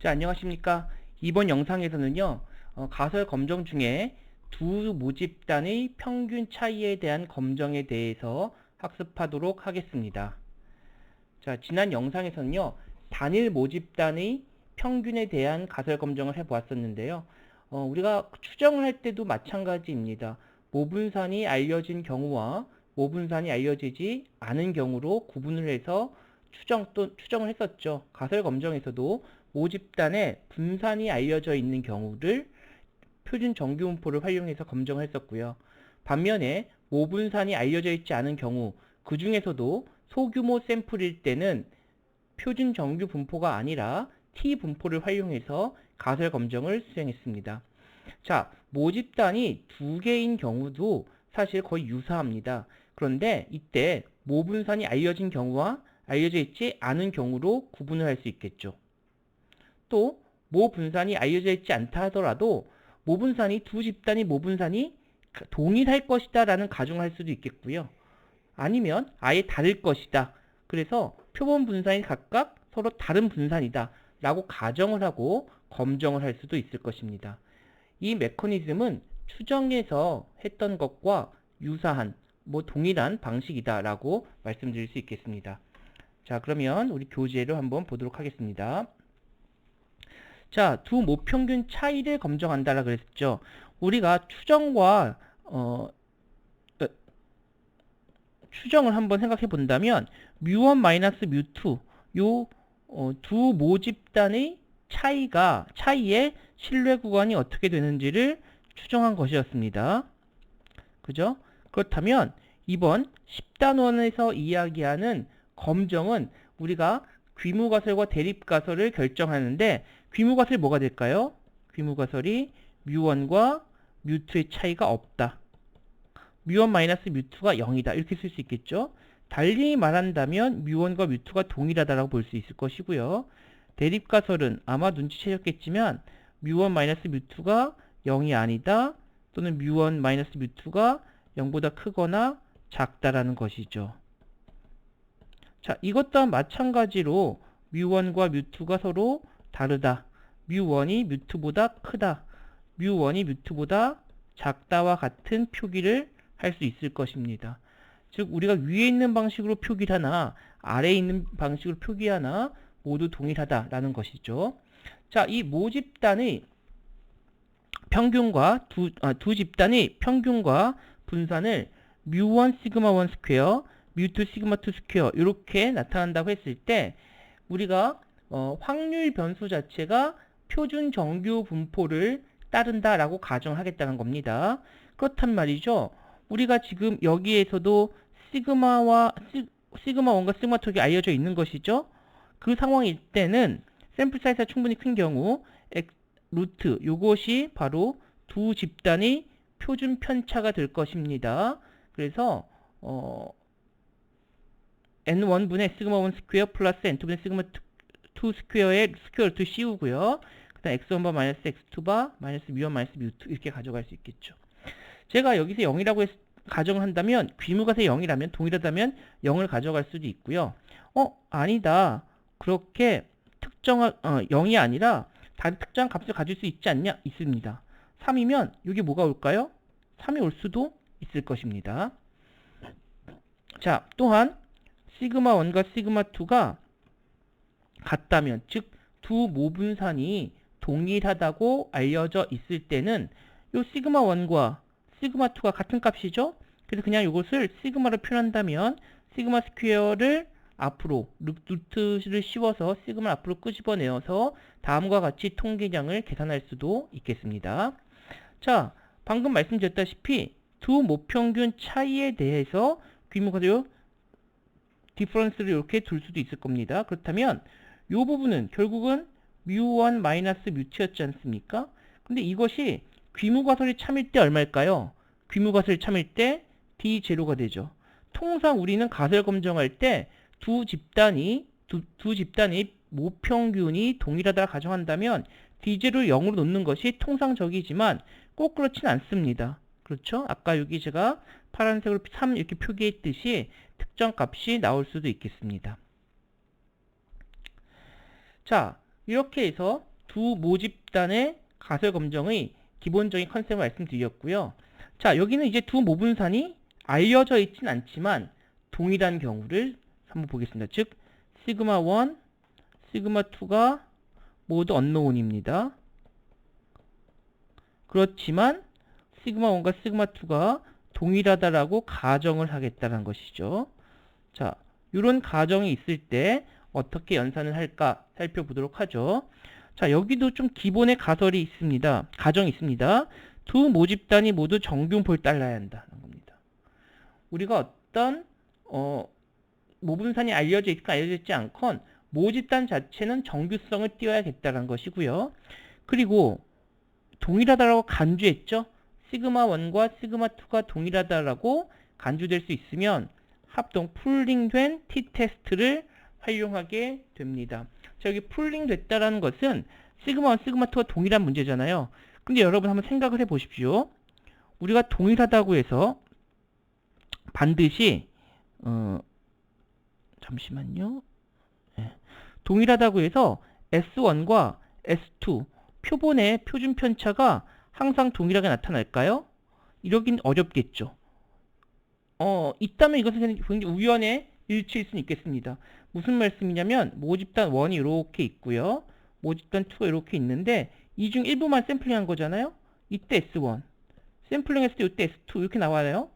자, 안녕하십니까. 이번 영상에서는요, 가설 검정 중에 두 모집단의 평균 차이에 대한 검정에 대해서 학습하도록 하겠습니다. 자, 지난 영상에서는요, 단일 모집단의 평균에 대한 가설 검정을 해보았었는데요. 우리가 추정을 할 때도 마찬가지입니다. 모분산이 알려진 경우와 모분산이 알려지지 않은 경우로 구분을 해서 추정을 했었죠. 가설 검정에서도 모집단에 분산이 알려져 있는 경우를 표준 정규분포를 활용해서 검정을 했었고요. 반면에 모분산이 알려져 있지 않은 경우, 그 중에서도 소규모 샘플일 때는 표준 정규 분포가 아니라 T분포를 활용해서 가설 검정을 수행했습니다. 자, 모집단이 두 개인 경우도 사실 거의 유사합니다. 그런데 이때 모분산이 알려진 경우와 알려져 있지 않은 경우로 구분을 할 수 있겠죠. 또 모분산이 알려져 있지 않다 하더라도 두 집단이 모분산이 동일할 것이다 라는 가정을 할 수도 있겠고요. 아니면 아예 다를 것이다. 그래서 표본 분산이 각각 서로 다른 분산이다 라고 가정을 하고 검정을 할 수도 있을 것입니다. 이 메커니즘은 추정에서 했던 것과 유사한, 동일한 방식이다 라고 말씀드릴 수 있겠습니다. 자, 그러면 우리 교재를 한번 보도록 하겠습니다. 자, 두 모평균 차이를 검정한다라 그랬죠. 우리가 추정을 한번 생각해 본다면 뮤1 마이너스 뮤2 요 두 모집단의 차이의 신뢰 구간이 어떻게 되는지를 추정한 것이었습니다. 그죠? 그렇다면 이번 10단원에서 이야기하는 검정은 우리가 귀무가설과 대립가설을 결정하는데 귀무가설이 뭐가 될까요? 귀무가설이 뮤1과 뮤2의 차이가 없다. 뮤1 마이너스 뮤2가 0이다. 이렇게 쓸 수 있겠죠. 달리 말한다면 뮤1과 뮤2가 동일하다라고 볼 수 있을 것이고요. 대립가설은 아마 눈치채셨겠지만 뮤1 마이너스 뮤2가 0이 아니다. 또는 뮤1 마이너스 뮤2가 0보다 크거나 작다라는 것이죠. 자, 이것 또한 마찬가지로 뮤1과 뮤2가 서로 다르다. 뮤1이 뮤2보다 크다. 뮤1이 뮤2보다 작다와 같은 표기를 할 수 있을 것입니다. 즉 우리가 위에 있는 방식으로 표기를 하나 아래에 있는 방식으로 표기하나 모두 동일하다라는 것이죠. 자, 이 모집단의 평균과 두 집단의 평균과 분산을 뮤1 시그마 1 스퀘어, 뮤2 시그마 2 스퀘어 이렇게 나타난다고 했을 때 우리가 확률 변수 자체가 표준 정규 분포를 따른다라고 가정하겠다는 겁니다. 그렇단 말이죠. 우리가 지금 여기에서도 시그마 1과 시그마 2가 알려져 있는 것이죠. 그 상황일 때는 샘플 사이즈가 충분히 큰 경우 루트 요것이 바로 두 집단의 표준 편차가 될 것입니다. 그래서 n1분의 시그마 1 스퀘어 플러스 n2분의 시그마 2 스퀘어의 스퀘어 루트 씌우고요. 그 다음 x1바 마이너스 x2바 마이너스 뮤1 마이너스 뮤2 이렇게 가져갈 수 있겠죠. 제가 여기서 0이라고 가정을 한다면 귀무가서 0이라면 동일하다면 0을 가져갈 수도 있고요. 아니다. 그렇게 0이 아니라 다른 특정한 값을 가질 수 있지 않냐? 있습니다. 3이면 이게 뭐가 올까요? 3이 올 수도 있을 것입니다. 자, 또한 시그마 1과 시그마 2가 같다면, 즉 두 모분산이 동일하다고 알려져 있을 때는 이 시그마 1과 시그마 2가 같은 값이죠? 그래서 그냥 이것을 시그마로 표현한다면 시그마 스퀘어를 앞으로 루트를 씌워서 시그마를 앞으로 끄집어내어서 다음과 같이 통계량을 계산할 수도 있겠습니다. 자, 방금 말씀드렸다시피 두 모평균 차이에 대해서 귀무가서 디퍼런스를 이렇게 둘 수도 있을 겁니다. 그렇다면 이 부분은 결국은 뮤1 마이너스 뮤2였지 않습니까? 근데 이것이 귀무가설이 참일 때 얼마일까요? 귀무가설이 참일 때 D0가 되죠. 통상 우리는 가설 검정할 때 두 집단이 모평균이 동일하다 가정한다면 D0를 0으로 놓는 것이 통상적이지만 꼭 그렇진 않습니다. 그렇죠? 아까 여기 제가 파란색으로 3 이렇게 표기했듯이 특정 값이 나올 수도 있겠습니다. 자, 이렇게 해서 두 모집단의 가설 검정의 기본적인 컨셉을 말씀드렸고요. 자, 여기는 이제 두 모분산이 알려져 있진 않지만 동일한 경우를 한번 보겠습니다. 즉 시그마 1, 시그마 2가 모두 언노운입니다. 그렇지만 시그마 1과 시그마 2가 동일하다라고 가정을 하겠다는 것이죠. 자, 이런 가정이 있을 때 어떻게 연산을 할까 살펴보도록 하죠. 자, 여기도 좀 기본의 가설이 있습니다. 가정이 있습니다. 두 모집단이 모두 정균포를 따라야 한다는 겁니다. 우리가 어떤 모분산이 알려져 있건 알려져 있지 않건 모집단 자체는 정규성을 띄워야겠다는 것이고요. 그리고 동일하다라고 간주했죠. 시그마 1과 시그마 2가 동일하다라고 간주될 수 있으면 합동 풀링된 t-테스트를 활용하게 됩니다. 자, 여기 풀링 됐다라는 것은 시그마 1, 시그마 2가 동일한 문제잖아요. 근데 여러분 한번 생각을 해 보십시오. 우리가 동일하다고 해서 반드시 잠시만요. 네. 동일하다고 해서 S1과 S2 표본의 표준 편차가 항상 동일하게 나타날까요? 이러긴 어렵겠죠. 있다면 이것은 굉장히 우연의 일치일 수는 있겠습니다. 무슨 말씀이냐면 모집단 1이 이렇게 있고요. 모집단 2가 이렇게 있는데 이 중 일부만 샘플링한 거잖아요. 이때 S1 샘플링했을 때 이때 S2 이렇게 나와요.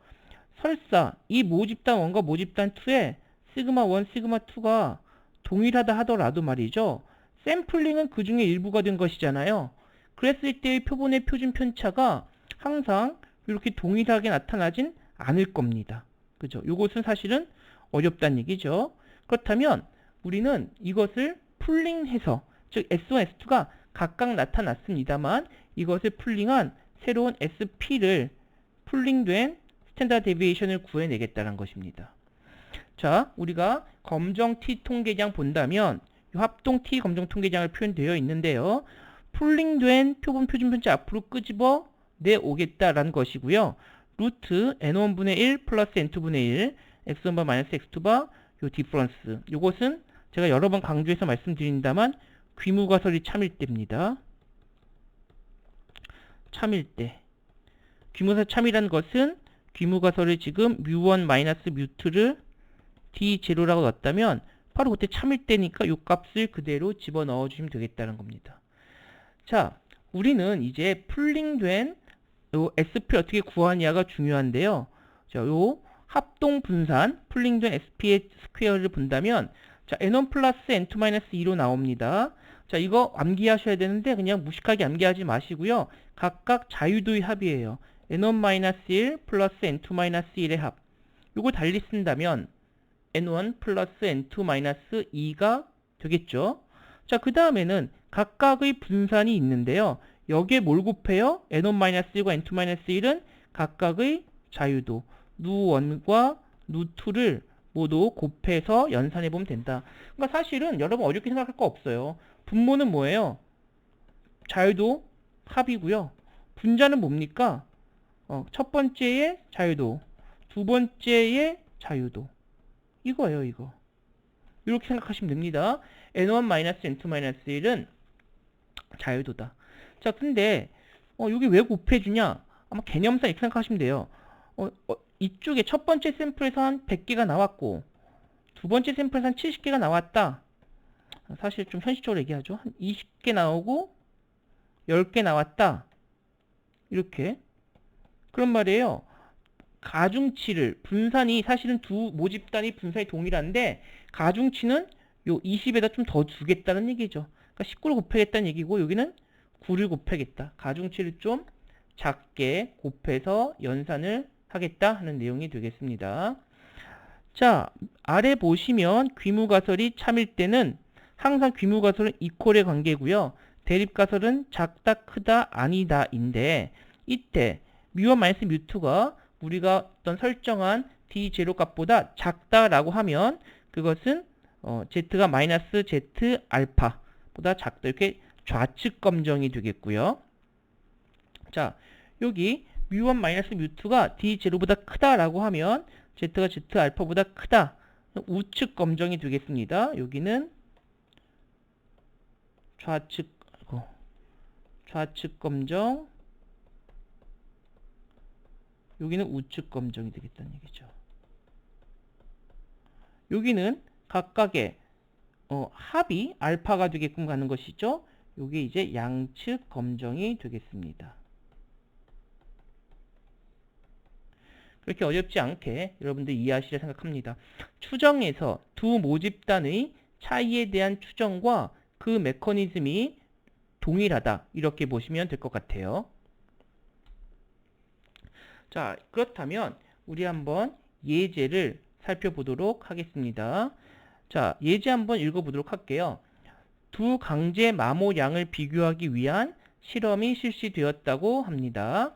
설사 이 모집단 1과 모집단 2의 시그마 1, 시그마 2가 동일하다 하더라도 말이죠. 샘플링은 그 중에 일부가 된 것이잖아요. 그랬을 때의 표본의 표준 편차가 항상 이렇게 동일하게 나타나진 않을 겁니다. 그죠? 이것은 사실은 어렵다는 얘기죠. 그렇다면 우리는 이것을 풀링해서 즉 S1, S2가 각각 나타났습니다만 이것을 풀링한 새로운 SP를 풀링된 스탠다드 데비에이션을 구해내겠다는 것입니다. 자, 우리가 검정 T 통계장 본다면 합동 T 검정 통계장을 표현되어 있는데요. 풀링된 표본 표준 편차 앞으로 끄집어 내오겠다라는 것이고요. 루트 n1분의 1 플러스 n2분의 1 x1바 마이너스 x2바 요 디퍼런스 요것은 제가 여러 번 강조해서 말씀드린다만 귀무가설이 참일대입니다. 참일대. 귀무가설 참이라는 것은 귀무가설을 지금 뮤1 마이너스 뮤2를 d0라고 넣었다면 바로 그때 참일대니까 요 값을 그대로 집어넣어 주시면 되겠다는 겁니다. 자, 우리는 이제 풀링된 요 SP를 어떻게 구하느냐가 중요한데요. 자, 요 합동 분산 풀링된 SP의 스퀘어를 본다면 자, n1 플러스 n2 마이너스 2로 나옵니다. 자, 이거 암기하셔야 되는데 그냥 무식하게 암기하지 마시고요. 각각 자유도의 합이에요. n1 마이너스 1 플러스 n2 마이너스 1의 합. 요거 달리 쓴다면 n1 플러스 n2 마이너스 2가 되겠죠. 자, 그 다음에는 각각의 분산이 있는데요. 여기에 뭘 곱해요? n1-1과 n2-1은 각각의 자유도 누1과 누2를 모두 곱해서 연산해보면 된다. 그러니까 사실은 여러분 어렵게 생각할 거 없어요. 분모는 뭐예요? 자유도 합이고요. 분자는 뭡니까? 첫 번째의 자유도, 두 번째의 자유도. 이거예요, 이거. 이렇게 생각하시면 됩니다. n1-n2-1은 자유도다. 자, 근데 여기 왜 곱해주냐? 아마 개념상 이렇게 생각하시면 돼요. 이쪽에 첫 번째 샘플에서 한 100개가 나왔고 두 번째 샘플에서 한 70개가 나왔다. 사실 좀 현실적으로 얘기하죠. 한 20개 나오고 10개 나왔다. 이렇게. 그런 말이에요. 가중치를 분산이 사실은 두 모집단이 분산이 동일한데 가중치는 요 20에다 좀 더 주겠다는 얘기죠. 그러니까 19를 곱하겠다는 얘기고 여기는 9를 곱하겠다. 가중치를 좀 작게 곱해서 연산을 하겠다 하는 내용이 되겠습니다. 자, 아래 보시면 귀무가설이 참일 때는 항상 귀무가설은 이퀄의 관계고요. 대립가설은 작다, 크다, 아니다 인데 이때 뮤1 마이너스 뮤2가 우리가 어떤 설정한 D0 값보다 작다라고 하면 그것은 Z가 마이너스 Z 알파보다 작다. 이렇게 좌측 검정이 되겠고요. 자, 여기 뮤1 마이너스 뮤2가 D0보다 크다라고 하면 Z가 Z 알파보다 크다. 우측 검정이 되겠습니다. 여기는 좌측 좌측 검정, 여기는 우측 검정이 되겠다는 얘기죠. 여기는 각각의 합이 알파가 되게끔 가는 것이죠. 요게 이제 양측 검정이 되겠습니다. 그렇게 어렵지 않게 여러분들 이해하시려 생각합니다. 추정에서 두 모집단의 차이에 대한 추정과 그 메커니즘이 동일하다, 이렇게 보시면 될 것 같아요. 자, 그렇다면 우리 한번 예제를 살펴보도록 하겠습니다. 자, 예제 한번 읽어보도록 할게요. 두 강제 마모량을 비교하기 위한 실험이 실시되었다고 합니다.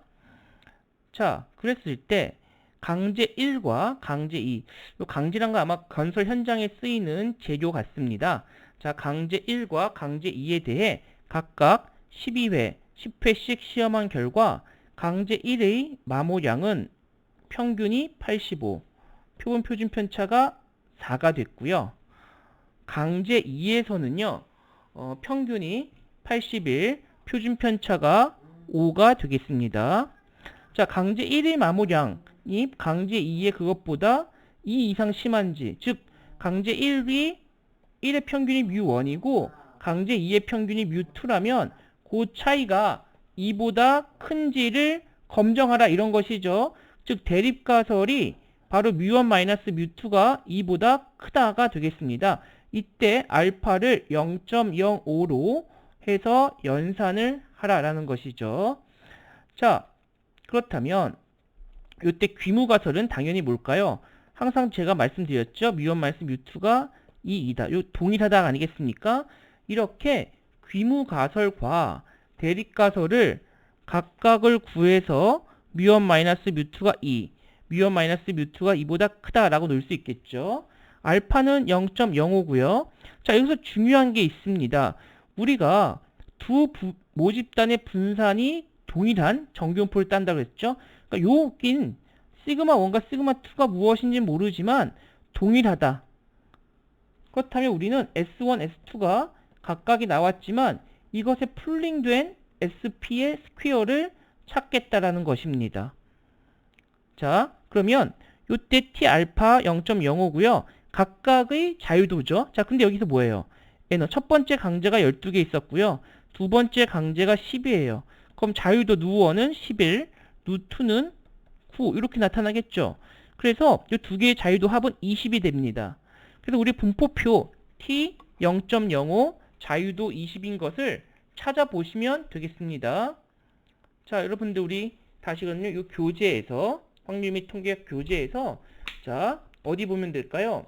자, 그랬을 때 강제 1과 강제 2, 이 강제란 거 아마 건설 현장에 쓰이는 재료 같습니다. 자, 강제 1과 강제 2에 대해 각각 12회, 10회씩 시험한 결과 강제 1의 마모량은 평균이 85, 표본 표준 편차가 4가 됐고요. 강제 2에서는요, 평균이 81, 표준 편차가 5가 되겠습니다. 자, 강제 1의 마모량이 강제 2의 그것보다 2 이상 심한지, 즉 강제 1의 평균이 μ1이고 강제 2의 평균이 μ2라면 그 차이가 2보다 큰지를 검정하라, 이런 것이죠. 즉 대립가설이 바로 μ1-μ2가 2보다 크다가 되겠습니다. 이때 알파를 0.05로 해서 연산을 하라라는 것이죠. 자, 그렇다면 이때 귀무가설은 당연히 뭘까요? 항상 제가 말씀드렸죠. μ1-μ2가 2이다. 요 동일하다 아니겠습니까? 이렇게 귀무가설과 대립가설을 각각을 구해서 μ1-μ2가 2, μ1-μ2가 2보다 크다라고 놓을 수 있겠죠. 알파는 0.05고요. 자, 여기서 중요한 게 있습니다. 우리가 두 모집단의 분산이 동일한 정규분포를 딴다고 했죠. 그러니까 여긴 시그마1과 시그마2가 무엇인지 모르지만 동일하다. 그렇다면 우리는 S1, S2가 각각이 나왔지만 이것에 풀링된 SP의 스퀘어를 찾겠다라는 것입니다. 자, 그러면 이때 T 알파 0.05고요. 각각의 자유도죠. 자, 근데 여기서 뭐예요? N은 첫 번째 강제가 12개 있었고요. 두 번째 강제가 10이에요. 그럼 자유도 누1은 11, 누2는 9 이렇게 나타나겠죠. 그래서 이 두 개의 자유도 합은 20이 됩니다. 그래서 우리 분포표 T 0.05 자유도 20인 것을 찾아보시면 되겠습니다. 자, 여러분들 우리 다시거든요. 이 교재에서 확률 및 통계학 교재에서 자, 어디 보면 될까요?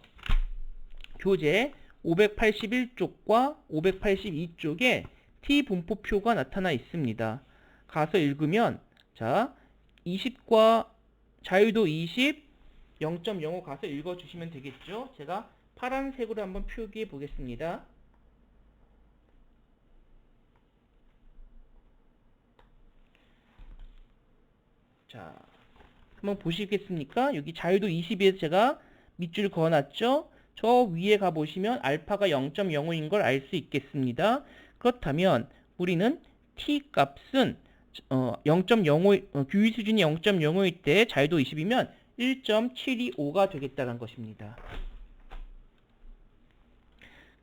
교재 581쪽과 582쪽에 T 분포표가 나타나 있습니다. 가서 읽으면 자, 20과 자유도 20, 0.05 가서 읽어주시면 되겠죠. 제가 파란색으로 한번 표기해 보겠습니다. 자, 한번 보시겠습니까? 여기 자유도 20에서 제가 밑줄 그어놨죠? 저 위에 가보시면 알파가 0.05인 걸 알 수 있겠습니다. 그렇다면 우리는 t 값은 0.05 규위 수준이 0.05일 때 자유도 20이면 1.725가 되겠다는 것입니다.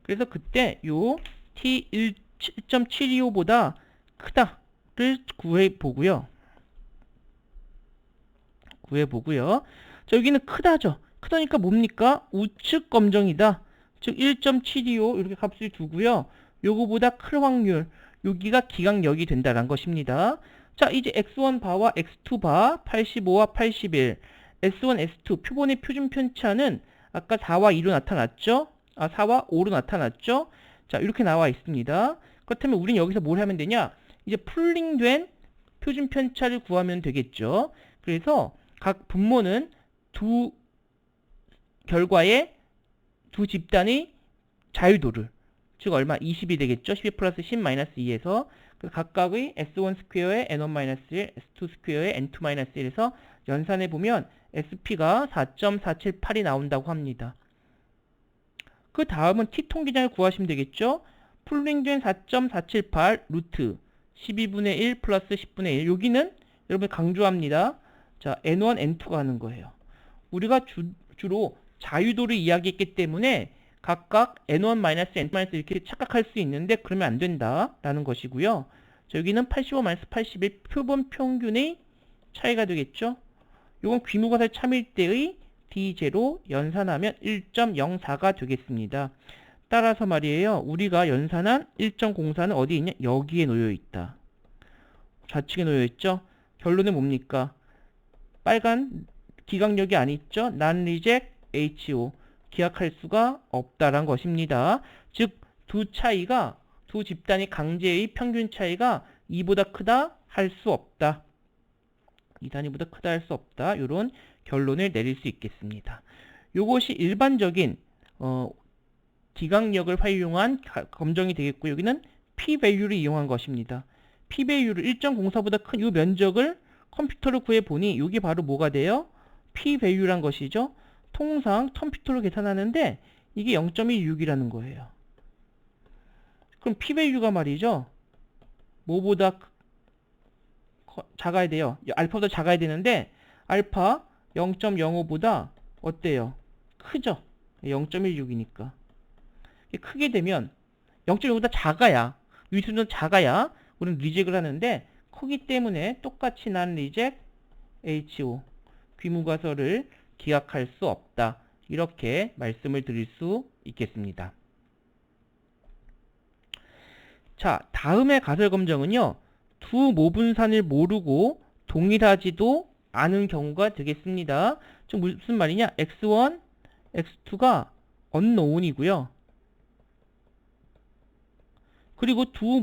그래서 그때 요 t 1.725보다 크다를 구해보고요. 자, 여기는 크다죠. 크다니까 뭡니까? 우측 검정이다. 즉 1.725 이렇게 값을 두고요. 요거보다 클 확률, 여기가 기각력이 된다는 것입니다. 자, 이제 x1 바와 x2 바 85와 81, s1, s2 표본의 표준 편차는 아까 4와 2로 나타났죠? 4와 5로 나타났죠? 자, 이렇게 나와 있습니다. 그렇다면 우리는 여기서 뭘 하면 되냐? 이제 풀링된 표준 편차를 구하면 되겠죠. 그래서 각 분모는 두 결과의 두 집단의 자유도를, 즉 얼마? 20이 되겠죠. 12 플러스 10 마이너스 2에서 각각의 S1 스퀘어의 N1-1, S2 스퀘어의 N2-1에서 연산해 보면 SP가 4.478이 나온다고 합니다. 그 다음은 T 통계량을 구하시면 되겠죠. 풀링된 4.478 루트 12분의 1 플러스 10분의 1. 여기는 여러분 강조합니다. 자, n1, n2가 하는 거예요. 우리가 주로 자유도를 이야기했기 때문에 각각 n1, n2 이렇게 착각할 수 있는데 그러면 안 된다라는 것이고요. 자, 여기는 85, 81 표본 평균의 차이가 되겠죠. 이건 귀무가설 참일대의 D0 연산하면 1.04가 되겠습니다. 따라서 말이에요. 우리가 연산한 1.04는 어디 있냐? 여기에 놓여 있다. 좌측에 놓여 있죠. 결론은 뭡니까? 빨간 기각력이 안 있죠. non-reject HO 기약할 수가 없다란 것입니다. 즉 두 집단의 강제의 평균 차이가 2보다 크다 할 수 없다. 2 단위보다 크다 할 수 없다. 이런 결론을 내릴 수 있겠습니다. 이것이 일반적인 기각력을 활용한 검정이 되겠고, 여기는 p-value를 이용한 것입니다. p-value를 1.04보다 큰 이 면적을 컴퓨터로 구해보니 이게 바로 뭐가 돼요? p-value란 것이죠. 통상 컴퓨터로 계산하는데 이게 0.16이라는 거예요. 그럼 p-value가 말이죠. 뭐보다 작아야 돼요. 알파보다 작아야 되는데 알파 0.05보다 어때요? 크죠? 0.16이니까. 크게 되면 0.5보다 작아야, 위수는 작아야 우리는 리젝을 하는데 크기 때문에 똑같이 난 리젝 HO 귀무가설을 기각할 수 없다. 이렇게 말씀을 드릴 수 있겠습니다. 자, 다음의 가설검정은요. 두 모분산을 모르고 동일하지도 않은 경우가 되겠습니다. 좀 무슨 말이냐? x1, x2가 unknown이고요. 그리고 두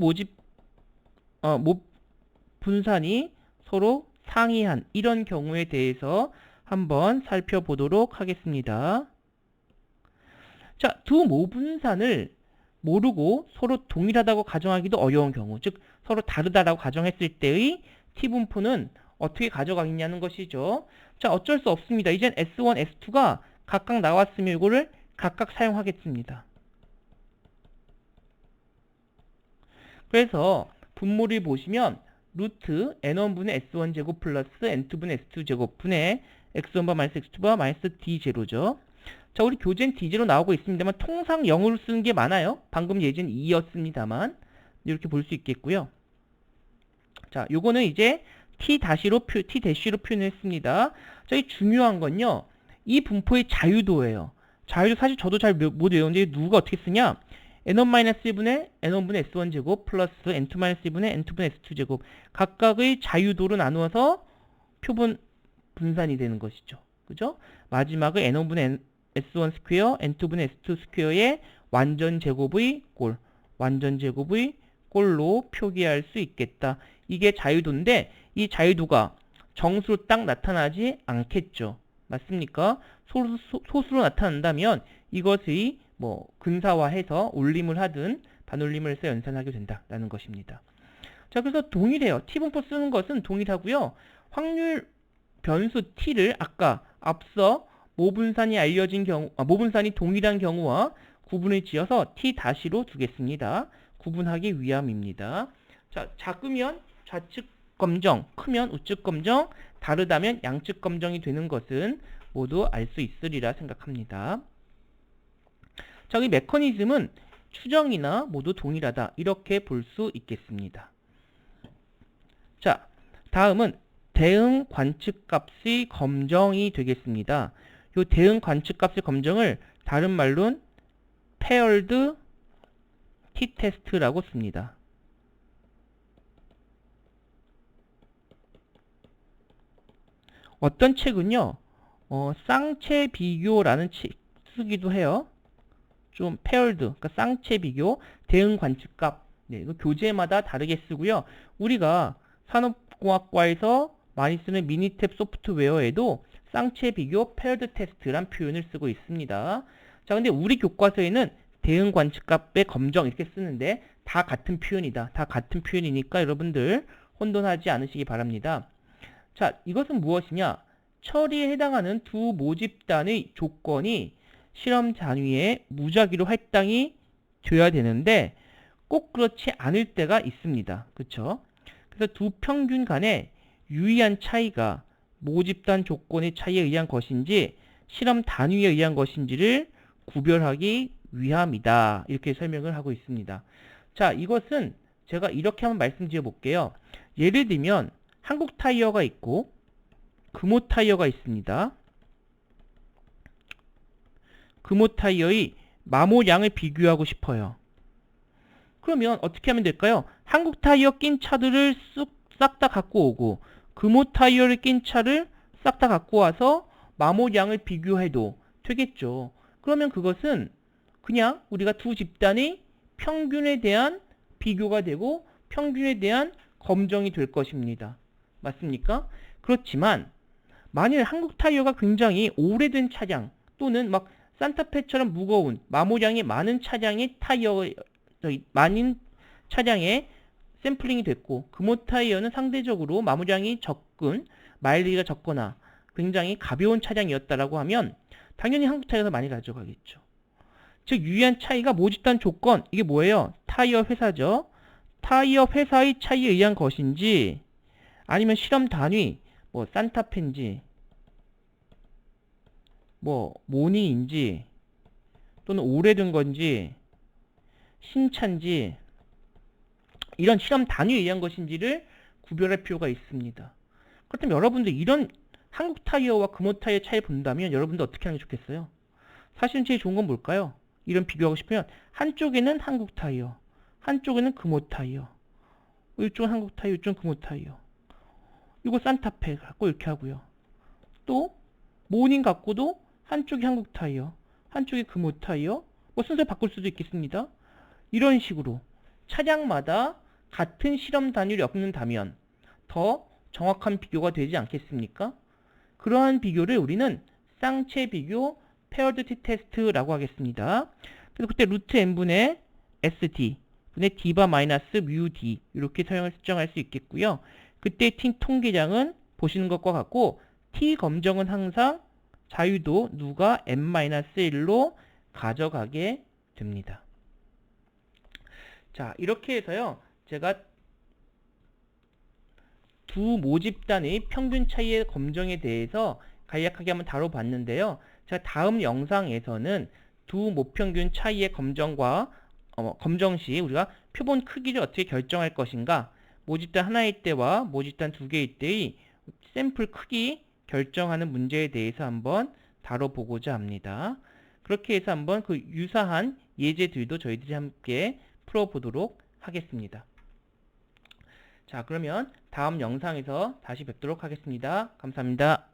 분산이 서로 상이한 이런 경우에 대해서 한번 살펴보도록 하겠습니다. 자, 두 모분산을 모르고 서로 동일하다고 가정하기도 어려운 경우, 즉 서로 다르다라고 가정했을 때의 t분포는 어떻게 가져가겠냐는 것이죠. 자, 어쩔 수 없습니다. 이젠 S1, S2가 각각 나왔으면 이거를 각각 사용하겠습니다. 그래서 분모를 보시면 루트 n1분의 s1제곱 플러스 n2분의 s2제곱분의 x1바 마이너스 x2바 마이너스 d0죠. 자, 우리 교재는 d0 나오고 있습니다만 통상 0으로 쓰는 게 많아요. 방금 예제는 2였습니다만 이렇게 볼 수 있겠고요. 자, 요거는 이제 t-로 표현했습니다. 자, 이 중요한 건요. 이 분포의 자유도예요. 자유도 사실 저도 잘 못 외우는데 누가 어떻게 쓰냐? n1-1분의 n1분의 s1제곱 플러스 n2-1분의 n2분의 s2제곱 각각의 자유도로 나누어서 표본 분산이 되는 것이죠. 그죠? 마지막을 n1분의 s1 스퀘어, n2분의 s2 스퀘어의 완전제곱의 꼴로 표기할 수 있겠다. 이게 자유도인데 이 자유도가 정수로 딱 나타나지 않겠죠. 맞습니까? 소수로 나타난다면 이것의 근사화해서 올림을 하든 반올림을 해서 연산하게 된다라는 것입니다. 자, 그래서 동일해요. t분포 쓰는 것은 동일하고요. 확률 변수 t를 아까 앞서 모분산이 모분산이 동일한 경우와 구분을 지어서 t-로 두겠습니다. 구분하기 위함입니다. 자, 작으면 좌측 검정, 크면 우측 검정, 다르다면 양측 검정이 되는 것은 모두 알 수 있으리라 생각합니다. 자, 이 메커니즘은 추정이나 모두 동일하다 이렇게 볼 수 있겠습니다. 자, 다음은 대응 관측값의 검정이 되겠습니다. 이 대응 관측값의 검정을 다른 말로는 paired t-test라고 씁니다. 어떤 책은요, 쌍체 비교라는 책 쓰기도 해요. 좀 paired, 그러니까 쌍체 비교, 대응 관측값. 네, 이거 교재마다 다르게 쓰고요. 우리가 산업공학과에서 많이 쓰는 미니탭 소프트웨어에도 쌍체 비교 paired test란 표현을 쓰고 있습니다. 자, 근데 우리 교과서에는 대응 관측값의 검정 이렇게 쓰는데 다 같은 표현이다. 다 같은 표현이니까 여러분들 혼돈하지 않으시기 바랍니다. 자, 이것은 무엇이냐? 처리에 해당하는 두 모집단의 조건이 실험 단위의 무작위로 할당이 돼야 되는데 꼭 그렇지 않을 때가 있습니다. 그쵸? 그래서 두 평균 간의 유의한 차이가 모집단 조건의 차이에 의한 것인지 실험 단위에 의한 것인지를 구별하기 위함이다. 이렇게 설명을 하고 있습니다. 자, 이것은 제가 이렇게 한번 말씀드려 볼게요. 예를 들면 한국 타이어가 있고 금호 타이어가 있습니다. 금호 타이어의 마모량을 비교하고 싶어요. 그러면 어떻게 하면 될까요? 한국 타이어 낀 차들을 싹 다 갖고 오고 금호 타이어를 낀 차를 싹 다 갖고 와서 마모량을 비교해도 되겠죠. 그러면 그것은 그냥 우리가 두 집단의 평균에 대한 비교가 되고 평균에 대한 검정이 될 것입니다. 맞습니까? 그렇지만 만일 한국 타이어가 굉장히 오래된 차량 또는 막 산타페처럼 무거운 마모량이 많은 차량의 많은 차량에 샘플링이 됐고 금호 타이어는 상대적으로 마모량이 적은 마일리지가 적거나 굉장히 가벼운 차량이었다라고 하면 당연히 한국 타이어가 많이 가져가겠죠. 즉 유의한 차이가 모집단 조건 이게 뭐예요? 타이어 회사죠. 타이어 회사의 차이에 의한 것인지 아니면 실험 단위 뭐 산타페인지 뭐 모니인지 또는 오래된 건지 신차인지 이런 실험 단위에 의한 것인지를 구별할 필요가 있습니다. 그렇다면 여러분들 이런 한국 타이어와 금호 타이어 차이를 본다면 여러분들 어떻게 하는 게 좋겠어요? 사실 제일 좋은 건 뭘까요? 이런 비교하고 싶으면 한쪽에는 한국 타이어, 한쪽에는 금호 타이어, 이쪽은 한국 타이어, 이쪽은 금호 타이어. 이거 산타페 갖고 이렇게 하고요. 또 모닝 갖고도 한쪽이 한국 타이어, 한쪽이 금호 타이어, 뭐 순서 바꿀 수도 있겠습니다. 이런 식으로 차량마다 같은 실험 단위를 엮는다면 더 정확한 비교가 되지 않겠습니까? 그러한 비교를 우리는 쌍체 비교 페어드 티 테스트라고 하겠습니다. 그래서 그때 루트 n분의 sd 분의 d바 마이너스 뮤 d 이렇게 설정할 수 있겠고요. 그때 t 통계량은 보시는 것과 같고 t 검정은 항상 자유도 누가 n-1로 가져가게 됩니다. 자, 이렇게 해서요. 제가 두 모집단의 평균 차이의 검정에 대해서 간략하게 한번 다뤄봤는데요. 제가 다음 영상에서는 두 모평균 차이의 검정과 검정 시 우리가 표본 크기를 어떻게 결정할 것인가, 모집단 하나일 때와 모집단 두 개일 때의 샘플 크기 결정하는 문제에 대해서 한번 다뤄보고자 합니다. 그렇게 해서 한번 그 유사한 예제들도 저희들이 함께 풀어보도록 하겠습니다. 자, 그러면 다음 영상에서 다시 뵙도록 하겠습니다. 감사합니다.